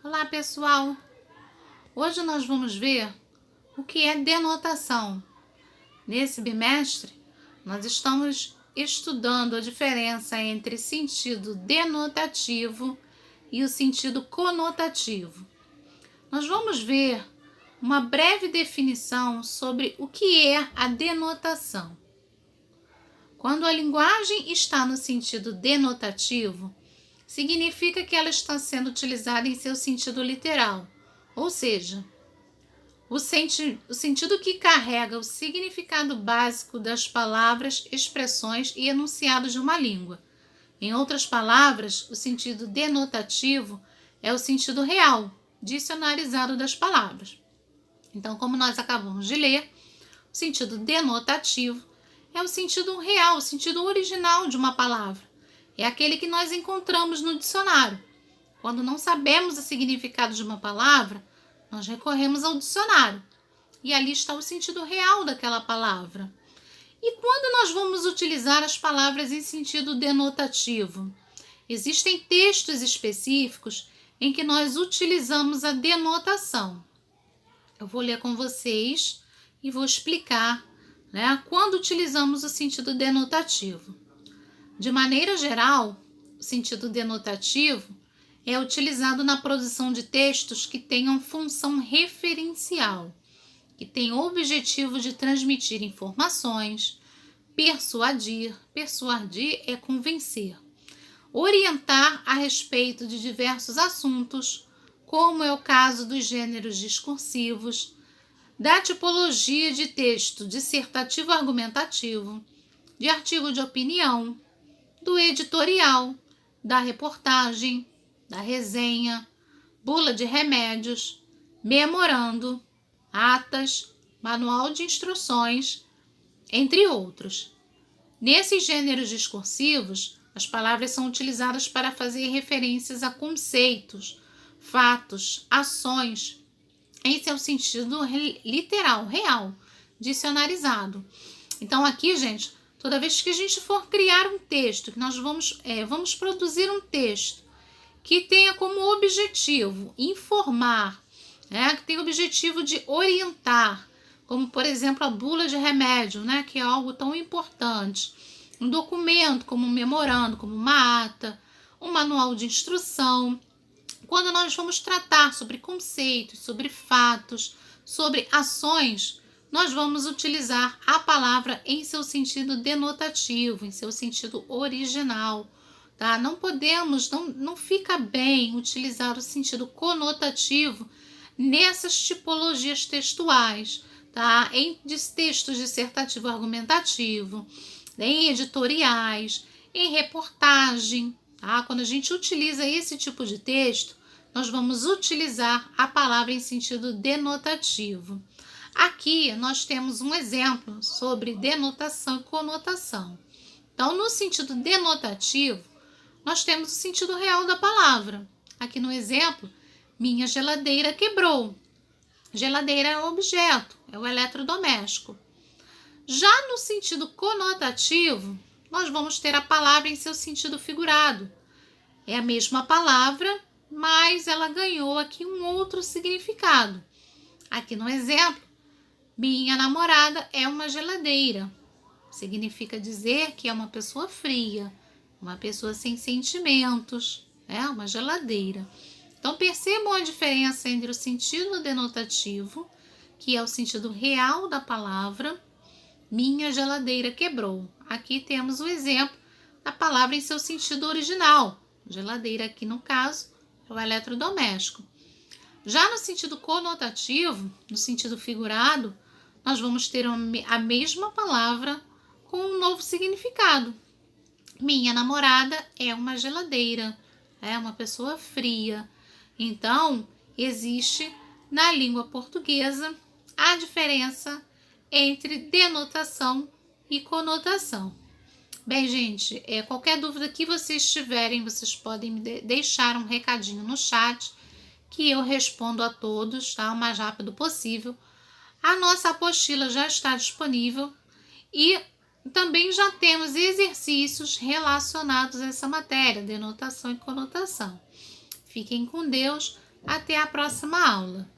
Olá, pessoal! Hoje nós vamos ver o que é denotação. Nesse bimestre, nós estamos estudando a diferença entre sentido denotativo e o sentido conotativo. Nós vamos ver uma breve definição sobre o que é a denotação. Quando a linguagem está no sentido denotativo, significa que ela está sendo utilizada em seu sentido literal, ou seja, o sentido que carrega o significado básico das palavras, expressões e enunciados de uma língua. Em outras palavras, o sentido denotativo é o sentido real, dicionarizado das palavras. Então, como nós acabamos de ler, o sentido denotativo é o sentido real, o sentido original de uma palavra. É aquele que nós encontramos no dicionário. Quando não sabemos o significado de uma palavra, nós recorremos ao dicionário. E ali está o sentido real daquela palavra. E quando nós vamos utilizar as palavras em sentido denotativo? Existem textos específicos em que nós utilizamos a denotação. Eu vou ler com vocês e vou explicar, quando utilizamos o sentido denotativo. De maneira geral, o sentido denotativo é utilizado na produção de textos que tenham função referencial, que tenham o objetivo de transmitir informações, persuadir é convencer, orientar a respeito de diversos assuntos, como é o caso dos gêneros discursivos, da tipologia de texto dissertativo argumentativo, de artigo de opinião, do editorial, da reportagem, da resenha, bula de remédios, memorando, atas, manual de instruções, entre outros. Nesses gêneros discursivos, as palavras são utilizadas para fazer referências a conceitos, fatos, ações, em seu sentido literal, real, dicionarizado. Então aqui, gente, toda vez que a gente for criar um texto, que nós vamos produzir um texto que tenha como objetivo informar, que tenha o objetivo de orientar, como por exemplo a bula de remédio, que é algo tão importante, um documento como um memorando, como uma ata, um manual de instrução. Quando nós vamos tratar sobre conceitos, sobre fatos, sobre ações, nós vamos utilizar a palavra em seu sentido denotativo, em seu sentido original, tá? Não podemos, não fica bem utilizar o sentido conotativo nessas tipologias textuais, tá? Em textos dissertativo argumentativo, em editoriais, em reportagem, tá? Quando a gente utiliza esse tipo de texto, nós vamos utilizar a palavra em sentido denotativo. Aqui nós temos um exemplo sobre denotação e conotação. Então, no sentido denotativo, nós temos o sentido real da palavra. Aqui no exemplo, minha geladeira quebrou. Geladeira é o objeto, é o eletrodoméstico. Já no sentido conotativo, nós vamos ter a palavra em seu sentido figurado. É a mesma palavra, mas ela ganhou aqui um outro significado. Aqui no exemplo, minha namorada é uma geladeira. Significa dizer que é uma pessoa fria, uma pessoa sem sentimentos, uma geladeira. Então percebam a diferença entre o sentido denotativo, que é o sentido real da palavra, minha geladeira quebrou. Aqui temos o exemplo da palavra em seu sentido original. Geladeira aqui no caso é o eletrodoméstico. Já no sentido conotativo, no sentido figurado, nós vamos ter a mesma palavra com um novo significado. Minha namorada é uma geladeira, é uma pessoa fria. Então, existe na língua portuguesa a diferença entre denotação e conotação. Bem, gente, qualquer dúvida que vocês tiverem, vocês podem me deixar um recadinho no chat que eu respondo a todos, tá? O mais rápido possível. A nossa apostila já está disponível e também já temos exercícios relacionados a essa matéria, denotação e conotação. Fiquem com Deus, Até a próxima aula!